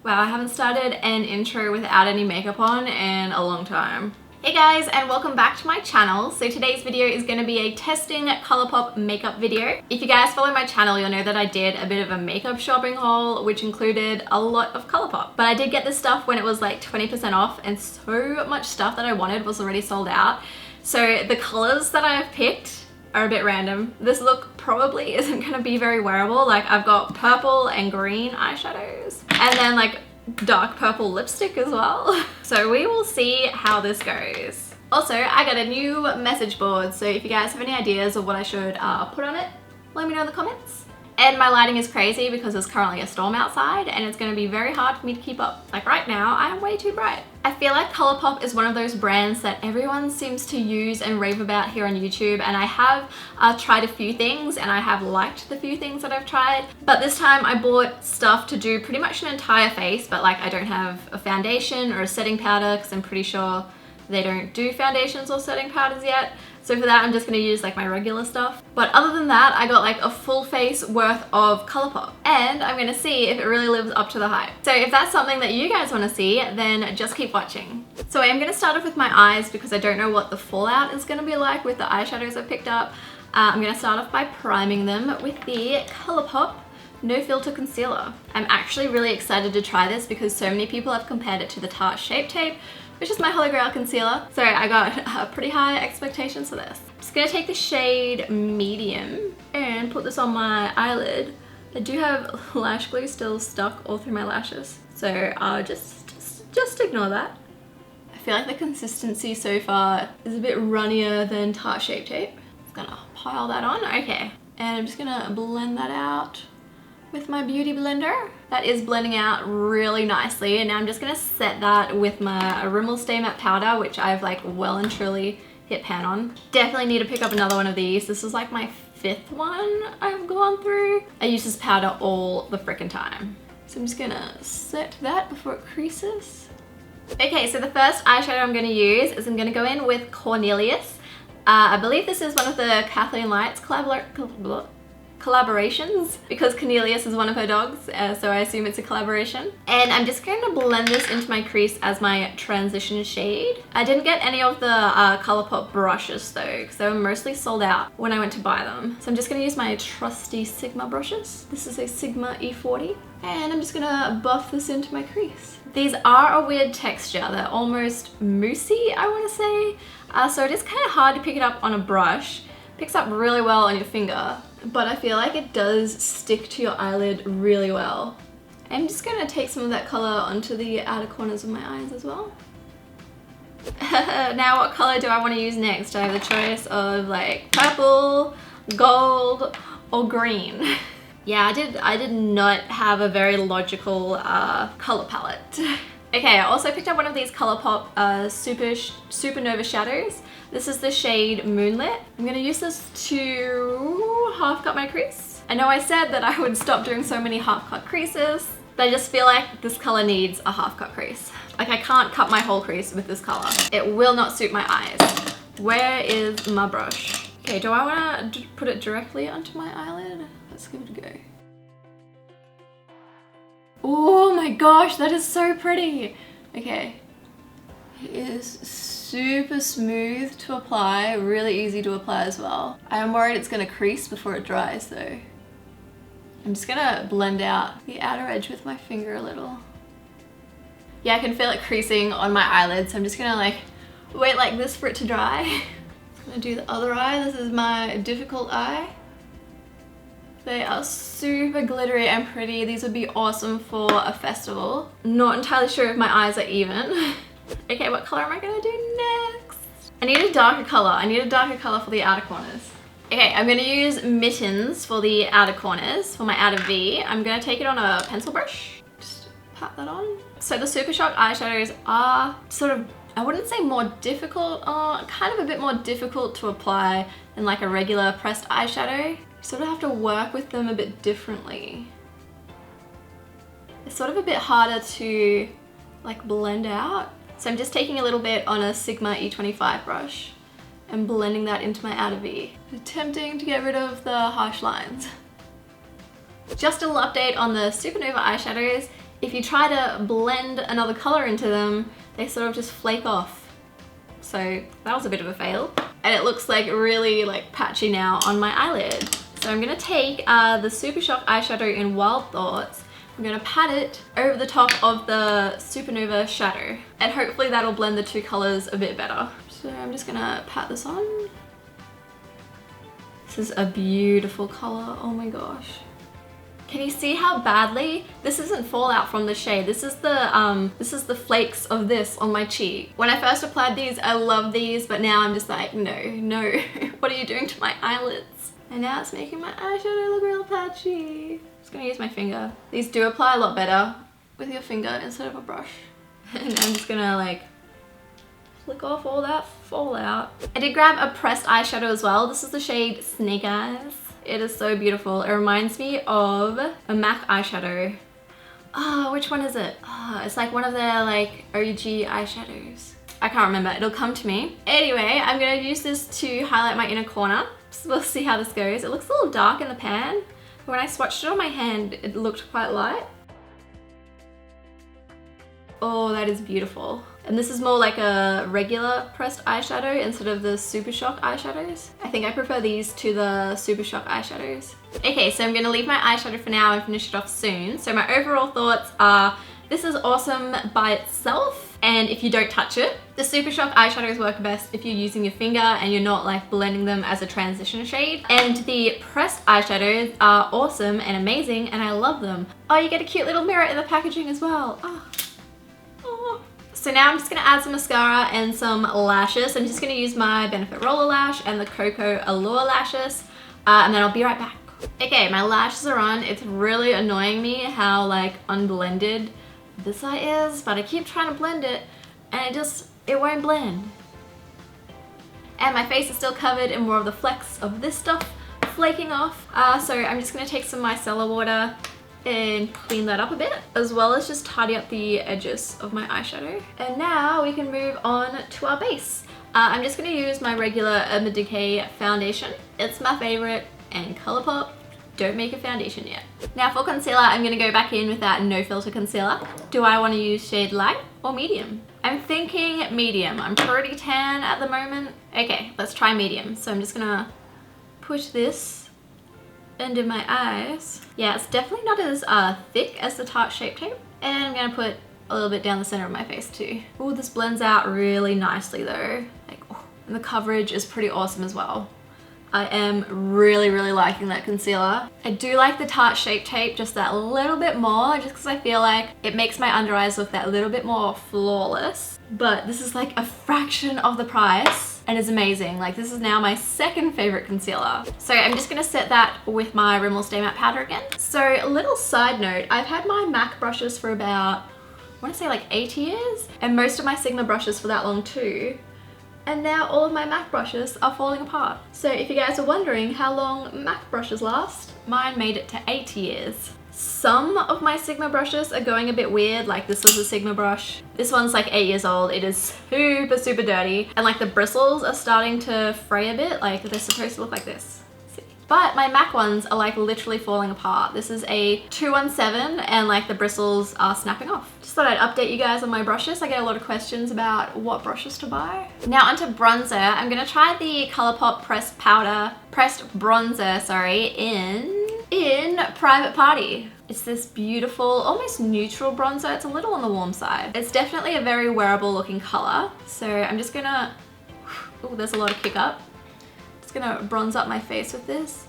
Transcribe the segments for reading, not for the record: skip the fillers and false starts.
Wow, I haven't started an intro without any makeup on in a long time. Hey guys, and welcome back to my channel. So today's video is going to be a testing ColourPop makeup video. If you guys follow my channel, you'll know that I did a bit of a makeup shopping haul, which included a lot of ColourPop. But I did get this stuff when it was like 20% off, and so much stuff that I wanted was already sold out. So the colors that I have picked are a bit random. This look probably isn't going to be very wearable. Like, I've got purple and green eyeshadows, and then like dark purple lipstick as well. So we will see how this goes. Also, I got a new message board, so if you guys have any ideas of what I should put on it, let me know in the comments. And my lighting is crazy because there's currently a storm outside and it's going to be very hard for me to keep up. Like right now, I am way too bright. I feel like ColourPop is one of those brands that everyone seems to use and rave about here on YouTube, and I have tried a few things and I have liked the few things that I've tried. But this time I bought stuff to do pretty much an entire face, but like I don't have a foundation or a setting powder because I'm pretty sure they don't do foundations or setting powders yet. So for that, I'm just going to use like my regular stuff. But other than that, I got like a full face worth of ColourPop, and I'm going to see if it really lives up to the hype. So if that's something that you guys want to see, then just keep watching. So I'm going to start off with my eyes because I don't know what the fallout is going to be like with the eyeshadows I picked up. I'm going to start off by priming them with the ColourPop No Filter Concealer. I'm actually really excited to try this because so many people have compared it to the Tarte Shape Tape, which is my Holy Grail concealer. So I got pretty high expectations for this. I'm just gonna take the shade Medium and put this on my eyelid. I do have lash glue still stuck all through my lashes, so just ignore that. I feel like the consistency so far is a bit runnier than Tarte Shape Tape. I'm gonna pile that on, okay. And I'm just gonna blend that out with my beauty blender. That is blending out really nicely, and now I'm just gonna set that with my Rimmel Stay Matte powder, which I've like well and truly hit pan on. Definitely need to pick up another one of these. This is like my 5th one I've gone through. I use this powder all the frickin' time. So I'm just gonna set that before it creases. Okay, so the first eyeshadow I'm gonna use is I'm gonna go in with Cornelius. I believe this is one of the Kathleen Lights collaborations, because Cornelius is one of her dogs, so I assume it's a collaboration. And I'm just going to blend this into my crease as my transition shade. I didn't get any of the ColourPop brushes though, because they were mostly sold out when I went to buy them. So I'm just going to use my trusty Sigma brushes. This is a Sigma E40, and I'm just going to buff this into my crease. These are a weird texture. They're almost moussey, I want to say. So it is kind of hard to pick it up on a brush. Picks up really well on your finger, but I feel like it does stick to your eyelid really well. I'm just gonna take some of that color onto the outer corners of my eyes as well. Now what color do I want to use next? I have the choice of like purple, gold, or green. Yeah, I did not have a very logical color palette. Okay, I also picked up one of these ColourPop SuperNova shadows. This is the shade Moonlit. I'm gonna use this to half cut my crease. I know I said that I would stop doing so many half cut creases, but I just feel like this color needs a half cut crease. Like, I can't cut my whole crease with this color. It will not suit my eyes. Where is my brush? Okay, do I wanna put it directly onto my eyelid? Let's give it a go. Oh my gosh, that is so pretty. Okay, it is super smooth to apply, really easy to apply as well. I am worried it's gonna crease before it dries though. I'm just gonna blend out the outer edge with my finger a little. Yeah, I can feel it creasing on my eyelid, so I'm just gonna like wait like this for it to dry. I'm gonna do the other eye. This is my difficult eye. They are super glittery and pretty. These would be awesome for a festival. Not entirely sure if my eyes are even. Okay, what color am I gonna do next? I need a darker color. I need a darker color for the outer corners. Okay, I'm gonna use Mittens for the outer corners, for my outer V. I'm gonna take it on a pencil brush. Just pat that on. So the SuperShock eyeshadows are sort of, I wouldn't say more difficult, kind of a bit more difficult to apply than like a regular pressed eyeshadow. You sort of have to work with them a bit differently. It's sort of a bit harder to like blend out. So I'm just taking a little bit on a Sigma E25 brush and blending that into my outer V. Attempting to get rid of the harsh lines. Just a little update on the SuperNova eyeshadows. if you try to blend another color into them, they sort of just flake off. So that was a bit of a fail. And it looks like really like patchy now on my eyelid. So I'm gonna take the SuperShock eyeshadow in Wild Thoughts. I'm gonna pat it over the top of the SuperNova shadow. And hopefully that'll blend the two colors a bit better. So I'm just gonna pat this on. This is a beautiful color, oh my gosh. Can you see how badly? This isn't fallout from the shade. This is the flakes of this on my cheek. When I first applied these, I loved these, but now I'm just like, no. What are you doing to my eyelids? And now it's making my eyeshadow look real patchy. I'm just gonna use my finger. These do apply a lot better with your finger instead of a brush. And I'm just gonna like flick off all that fallout. I did grab a pressed eyeshadow as well. This is the shade Snake Eyes. It is so beautiful. It reminds me of a MAC eyeshadow. Oh, which one is it? Oh, it's like one of their like OG eyeshadows. I can't remember, it'll come to me. Anyway, I'm gonna use this to highlight my inner corner. So we'll see how this goes. It looks a little dark in the pan, but when I swatched it on my hand, it looked quite light. Oh, that is beautiful. And this is more like a regular pressed eyeshadow instead of the SuperShock eyeshadows. I think I prefer these to the SuperShock eyeshadows. Okay, so I'm gonna leave my eyeshadow for now and finish it off soon. So my overall thoughts are, this is awesome by itself, and if you don't touch it. The SuperShock eyeshadows work best if you're using your finger and you're not like blending them as a transition shade. And the pressed eyeshadows are awesome and amazing, and I love them. Oh, you get a cute little mirror in the packaging as well. Oh. So now I'm just gonna add some mascara and some lashes. I'm just gonna use my Benefit Roller Lash and the Cocoa Allure lashes, and then I'll be right back. Okay, my lashes are on. It's really annoying me how like unblended this eye is, but I keep trying to blend it and it won't blend. And my face is still covered in more of the flecks of this stuff flaking off. So I'm just gonna take some micellar water and clean that up a bit, as well as just tidy up the edges of my eyeshadow. And now we can move on to our base. I'm just gonna use my regular Urban Decay foundation. It's my favorite, and ColourPop don't make a foundation yet. Now for concealer, I'm gonna go back in with that No Filter concealer. Do I wanna use shade light or medium? I'm thinking medium. I'm pretty tan at the moment. Okay, let's try medium. So I'm just gonna push this under my eyes. Yeah, it's definitely not as thick as the Tarte Shape Tape. And I'm gonna put a little bit down the center of my face too. Oh, this blends out really nicely though. Like, oh, and the coverage is pretty awesome as well. I am really liking that concealer. I do like the Tarte Shape Tape just that little bit more, just because I feel like it makes my under eyes look that little bit more flawless. But this is like a fraction of the price and is amazing. Like, this is now my second favorite concealer. So I'm just gonna set that with my Rimmel Stay Matte Powder again. So a little side note, I've had my MAC brushes for about, I wanna say like 8 years, and most of my Sigma brushes for that long too. And now all of my MAC brushes are falling apart. So if you guys are wondering how long MAC brushes last, mine made it to 8 years. Some of my Sigma brushes are going a bit weird, like this was a Sigma brush. This one's like 8 years old. It is super dirty. And like the bristles are starting to fray a bit, like they're supposed to look like this. See? But my MAC ones are like literally falling apart. This is a 217 and like the bristles are snapping off. Just thought I'd update you guys on my brushes. I get a lot of questions about what brushes to buy. Now onto bronzer. I'm gonna try the ColourPop pressed bronzer, sorry, in Private Party. It's this beautiful, almost neutral bronzer. It's a little on the warm side. It's definitely a very wearable looking color. So I'm just gonna, oh, there's a lot of kick up. Just gonna bronze up my face with this.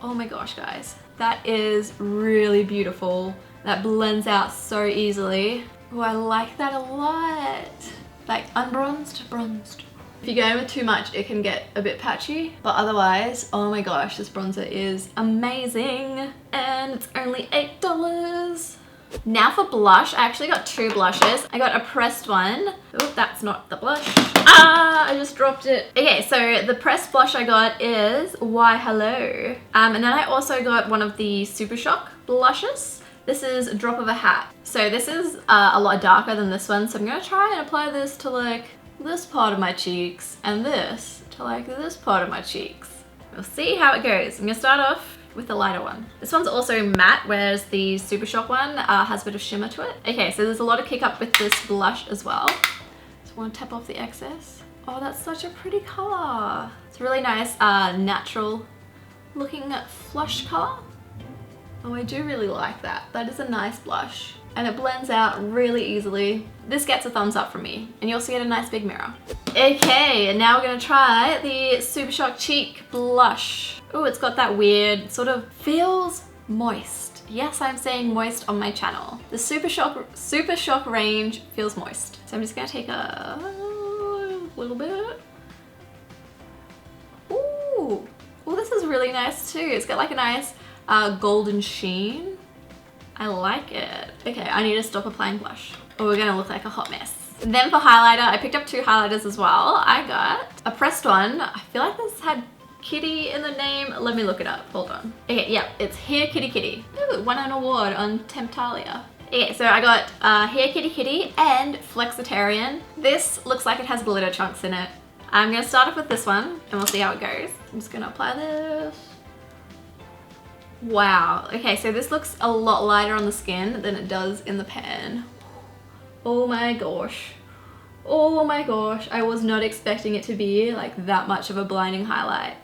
Oh my gosh, guys. That is really beautiful. That blends out so easily. Oh, I like that a lot. Like unbronzed, bronzed. If you go in with too much, it can get a bit patchy, but otherwise, oh my gosh, this bronzer is amazing. And it's only $8. Now for blush, I actually got 2 blushes. I got a pressed one. Oh, that's not the blush. Ah, I just dropped it. Okay, so the pressed blush I got is Why Hello. And then I also got one of the SuperShock blushes. This is Drop of a Hat. So this is a lot darker than this one. So I'm gonna try and apply this to like this part of my cheeks and this to like this part of my cheeks. We'll see how it goes. I'm gonna start off with the lighter one. This one's also matte, whereas the SuperShock one has a bit of shimmer to it. Okay, so there's a lot of kick up with this blush as well. Just want to tap off the excess. Oh, that's such a pretty color. It's a really nice natural looking flush color. Oh, I do really like that. That is a nice blush. And it blends out really easily. This gets a thumbs up from me, and you also get a nice big mirror. Okay, and now we're gonna try the SuperShock Cheek Blush. Oh, it's got that weird, sort of feels moist. Yes, I'm saying moist on my channel. The SuperShock range feels moist. So I'm just gonna take a little bit. Ooh, well, this is really nice too. It's got like a nice golden sheen. I like it. Okay, I need to stop applying blush or we're gonna look like a hot mess. Then for highlighter, I picked up 2 highlighters as well. I got a pressed one. I feel like this had Kitty in the name. Let me look it up, hold on. Okay, yeah, it's Hair Kitty Kitty. Ooh, won an award on Temptalia. Okay, so I got Hair Kitty Kitty and Flexetarian. This looks like it has glitter chunks in it. I'm gonna start off with this one and we'll see how it goes. I'm just gonna apply this. Wow, okay, so this looks a lot lighter on the skin than it does in the pan. Oh my gosh. Oh my gosh, I was not expecting it to be like that much of a blinding highlight.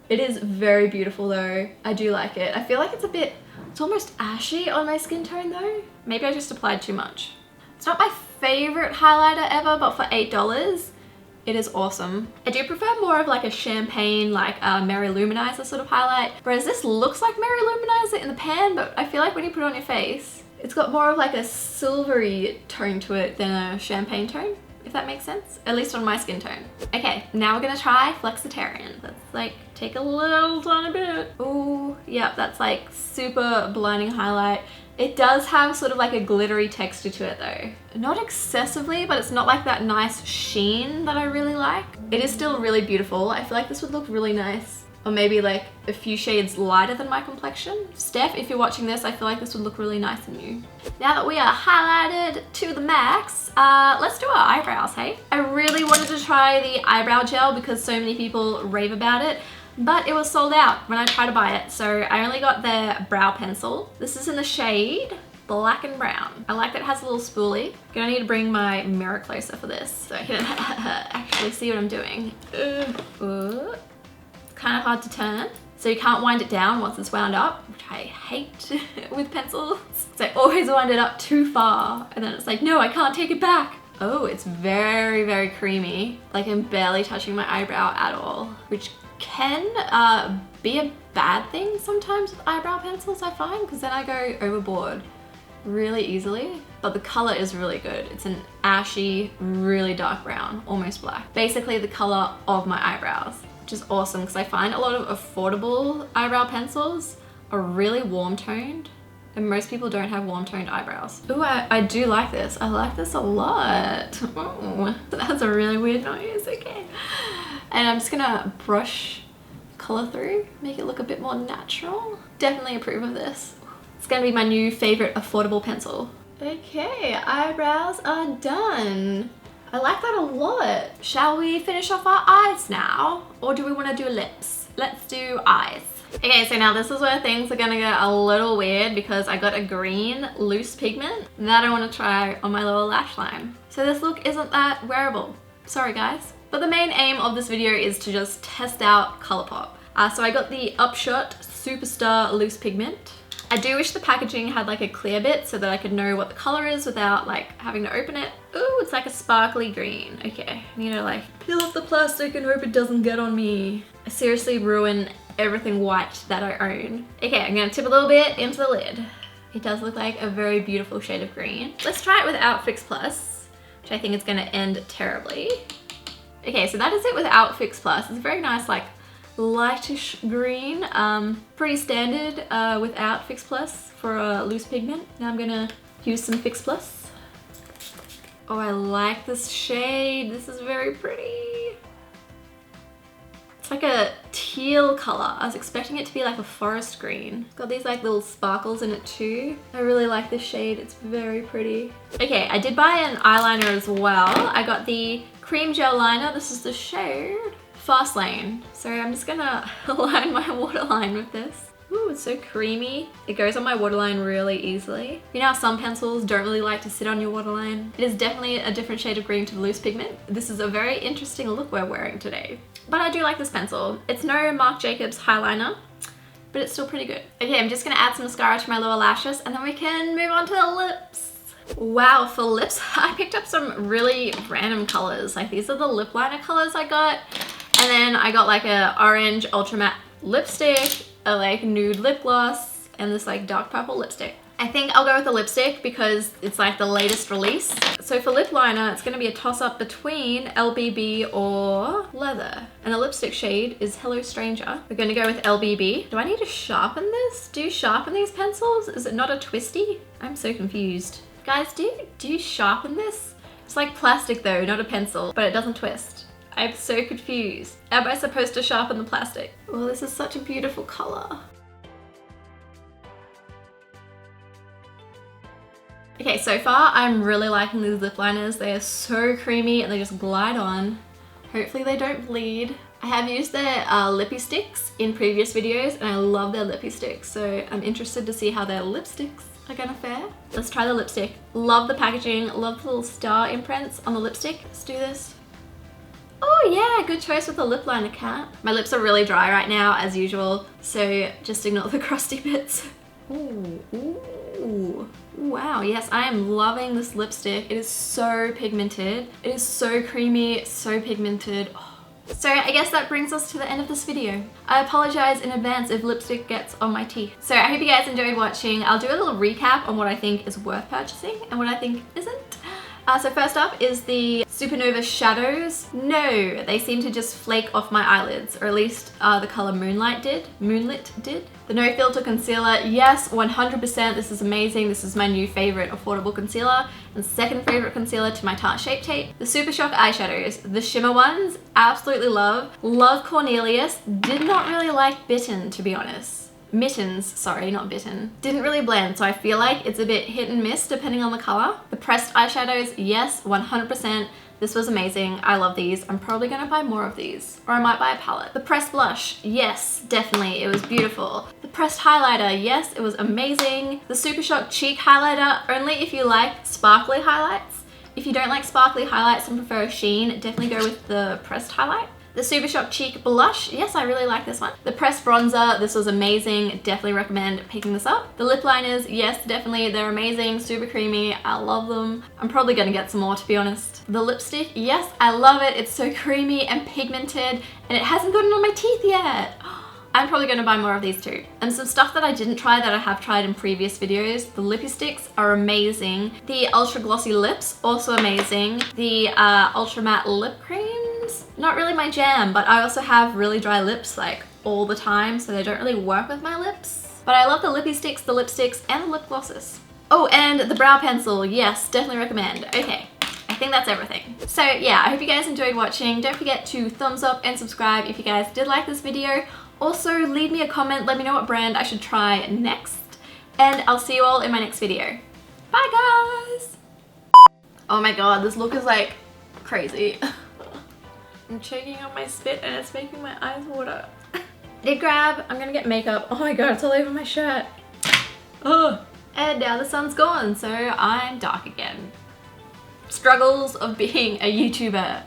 It is very beautiful though. I do like it. I feel like it's almost ashy on my skin tone though. Maybe I just applied too much. It's not my favorite highlighter ever, but for $8, it is awesome. I do prefer more of like a champagne, like Mary Luminizer sort of highlight, whereas this looks like Mary Luminizer in the pan, but I feel like when you put it on your face, it's got more of like a silvery tone to it than a champagne tone, if that makes sense, at least on my skin tone. Okay, now we're gonna try Flexetarian. Let's like take a little tiny bit. Oh, yeah, that's like super blinding highlight. It does have sort of like a glittery texture to it though. Not excessively, but it's not like that nice sheen that I really like. It is still really beautiful. I feel like this would look really nice. Or maybe like a few shades lighter than my complexion. Steph, if you're watching this, I feel like this would look really nice on you. Now that we are highlighted to the max, let's do our eyebrows, hey? I really wanted to try the eyebrow gel because so many people rave about it, but it was sold out when I tried to buy it. So I only got their brow pencil. This is in the shade Black and Brown. I like that it has a little spoolie. Gonna need to bring my mirror closer for this so I can actually see what I'm doing. Ooh. Kind of hard to turn, so you can't wind it down once it's wound up, which I hate with pencils. So I always wind it up too far and then it's like, no, I can't take it back. Oh, it's very, very creamy. Like I'm barely touching my eyebrow at all, which can be a bad thing sometimes with eyebrow pencils, I find, because then I go overboard really easily. But the color is really good. It's an ashy, really dark brown, almost black. Basically the color of my eyebrows, which is awesome because I find a lot of affordable eyebrow pencils are really warm toned and most people don't have warm toned eyebrows. Ooh, I do like this. I like this a lot. Ooh, that's a really weird noise, okay. And I'm just gonna brush color through, make it look a bit more natural. Definitely approve of this. It's gonna be my new favorite affordable pencil. Okay, eyebrows are done. I like that a lot. Shall we finish off our eyes now? Or do we want to do lips? Let's do eyes. Okay, so now this is where things are gonna get a little weird because I got a green loose pigment that I want to try on my lower lash line. So this look isn't that wearable. Sorry guys. But the main aim of this video is to just test out ColourPop. So I got the Upshot Superstar Loose Pigment. I do wish the packaging had like a clear bit so that I could know what the color is without like having to open it. Ooh, it's like a sparkly green. Okay, I need to like peel off the plastic and hope it doesn't get on me. I seriously ruin everything white that I own. Okay, I'm gonna tip a little bit into the lid. It does look like a very beautiful shade of green. Let's try it without Fix Plus, which I think is gonna end terribly. Okay, so that is it without Fix Plus. It's a very nice like lightish green, pretty standard without Fix Plus for a loose pigment. Now I'm gonna use some Fix Plus. Oh, I like this shade. This is very pretty. It's like a teal color. I was expecting it to be like a forest green. It's got these like little sparkles in it too. I really like this shade. It's very pretty. Okay, I did buy an eyeliner as well. I got the Creme Gel Liner. This is the shade fast lane. So I'm just gonna align my waterline with this. Ooh, it's so creamy. It goes on my waterline really easily. You know how some pencils don't really like to sit on your waterline? It is definitely a different shade of green to the loose pigment. This is a very interesting look we're wearing today. But I do like this pencil. It's no Marc Jacobs highliner, but it's still pretty good. Okay, I'm just gonna add some mascara to my lower lashes and then we can move on to the lips. Wow, for lips, I picked up some really random colors. Like these are the lip liner colors I got. And then I got like a orange ultra matte lipstick, a like nude lip gloss, and this like dark purple lipstick. I think I'll go with the lipstick because it's like the latest release. So for lip liner, it's gonna be a toss up between LBB or Leather. And the lipstick shade is Hello Stranger. We're gonna go with LBB. Do I need to sharpen this? Do you sharpen these pencils? Is it not a twisty? I'm so confused. Guys, do you sharpen this? It's like plastic though, not a pencil, but it doesn't twist. I'm so confused. Am I supposed to sharpen the plastic? Oh, this is such a beautiful color. Okay, so far I'm really liking these lip liners. They are so creamy and they just glide on. Hopefully they don't bleed. I have used their lippy sticks in previous videos and I love their lippy sticks. So I'm interested to see how their lipsticks are gonna fare. Let's try the lipstick. Love the packaging, love the little star imprints on the lipstick. Let's do this. Oh yeah, good choice with the lip liner, Kat. My lips are really dry right now, as usual, so just ignore the crusty bits. Ooh, ooh. Wow, yes, I am loving this lipstick. It is so pigmented. It is so creamy, so pigmented. Oh. So I guess that brings us to the end of this video. I apologize in advance if lipstick gets on my teeth. So I hope you guys enjoyed watching. I'll do a little recap on what I think is worth purchasing and what I think isn't. So first up is the SuperNova shadows. No, they seem to just flake off my eyelids, or at least the color Moonlit did. The No Filter concealer, yes, 100%, this is amazing. This is my new favorite affordable concealer and second favorite concealer to my Tarte Shape Tape. The SuperShock eyeshadows, the shimmer ones, absolutely love. Love Cornelius, did not really like Bitten, to be honest. Mittens, sorry, not Bitten. Didn't really blend, so I feel like it's a bit hit and miss depending on the color. The pressed eyeshadows, yes, 100%. This was amazing. I love these. I'm probably gonna buy more of these, or I might buy a palette. The pressed blush, yes, definitely. It was beautiful. The pressed highlighter, yes, it was amazing. The SuperShock cheek highlighter, only if you like sparkly highlights. If you don't like sparkly highlights and prefer a sheen, definitely go with the pressed highlight. The SuperShock cheek blush, yes, I really like this one. The pressed bronzer, this was amazing. Definitely recommend picking this up. The lip liners, yes, definitely, they're amazing, super creamy. I love them. I'm probably gonna get some more, to be honest. The lipstick, yes, I love it. It's so creamy and pigmented, and it hasn't gotten on my teeth yet. I'm probably gonna buy more of these too. And some stuff that I didn't try that I have tried in previous videos. The lippy sticks are amazing. The ultra glossy lips, also amazing. The ultra matte lip creams, not really my jam, but I also have really dry lips like all the time, so they don't really work with my lips. But I love the lippy sticks, the lipsticks, and the lip glosses. Oh, and the brow pencil, yes, definitely recommend. Okay. I think that's everything. So yeah, I hope you guys enjoyed watching. Don't forget to thumbs up and subscribe if you guys did like this video. Also, leave me a comment, let me know what brand I should try next, and I'll see you all in my next video. Bye guys! Oh my god, this look is like crazy. I'm choking on my spit and it's making my eyes water. Did grab, I'm gonna get makeup. Oh my god, it's all over my shirt. Ugh. And now the sun's gone, so I'm dark again. Struggles of being a YouTuber.